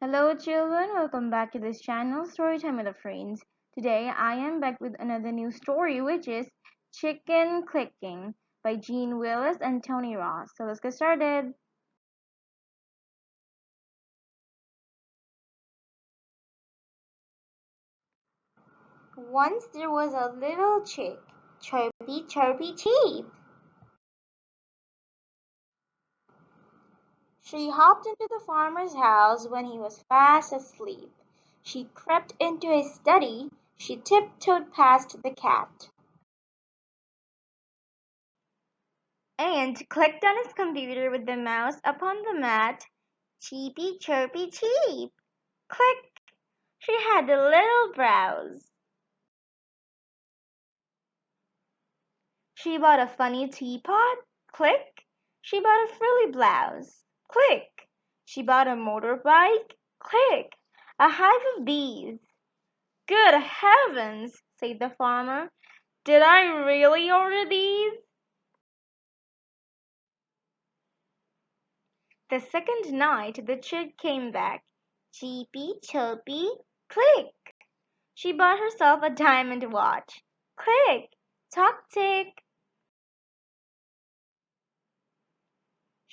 Hello, children. Welcome back to this channel, Storytime with the Friends. Today, I am back with another new story, which is Chicken Clicking by Jeanne Willis and Tony Ross. So let's get started. Once there was a little chick, chirpy, chirpy, cheep. She hopped into the farmer's house when he was fast asleep. She crept into his study. She tiptoed past the cat. And clicked on his computer with the mouse upon the mat. Cheepy, chirpy, cheep. Click. She had a little browse. She bought a funny teapot. Click. She bought a frilly blouse. Click. She bought a motorbike. Click. A hive of bees. Good heavens, said the farmer. Did I really order these? The second night the chick came back. Cheepy, chirpy, click. She bought herself a diamond watch. Click. Tock tick.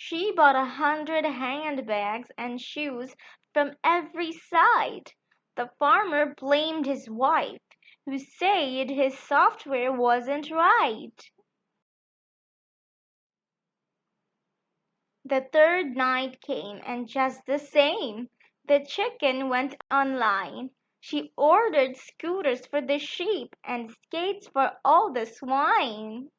She bought 100 handbags and shoes from every side. The farmer blamed his wife, who said his software wasn't right. The third night came, and just the same. The chicken went online. She ordered scooters for the sheep and skates for all the swine.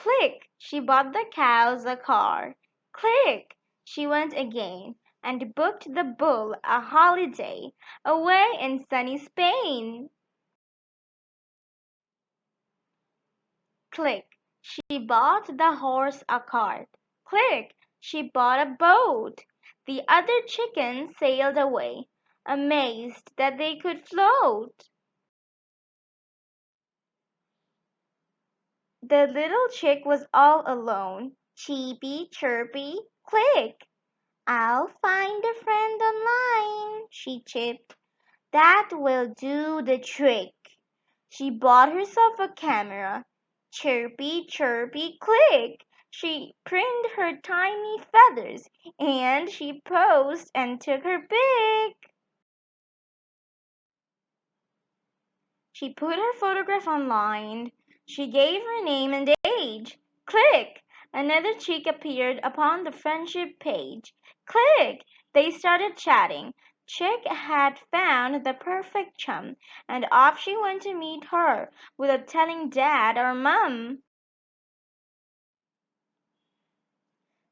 Click! She bought the cows a car. Click! She went again and booked the bull a holiday away in sunny Spain. Click! She bought the horse a cart. Click! She bought a boat. The other chickens sailed away, amazed that they could float. The little chick was all alone. Cheepy, chirpy, click! I'll find a friend online, she chipped. That will do the trick. She bought herself a camera. Chirpy, chirpy, click! She preened her tiny feathers and she posed and took her pic. She put her photograph online. She gave her name and age. Click! Another chick appeared upon the friendship page. Click! They started chatting. Chick had found the perfect chum, and off she went to meet her, without telling dad or mum.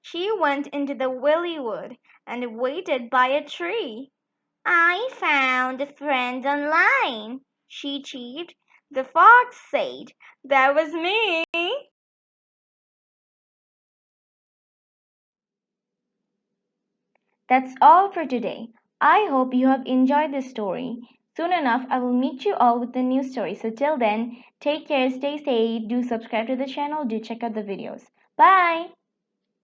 She went into the willy wood and waited by a tree. I found a friend online, she cheeped. The fox said, that was me. That's all for today. I hope you have enjoyed this story. Soon enough, I will meet you all with a new story. So till then, take care, stay safe, do subscribe to the channel, do check out the videos. Bye!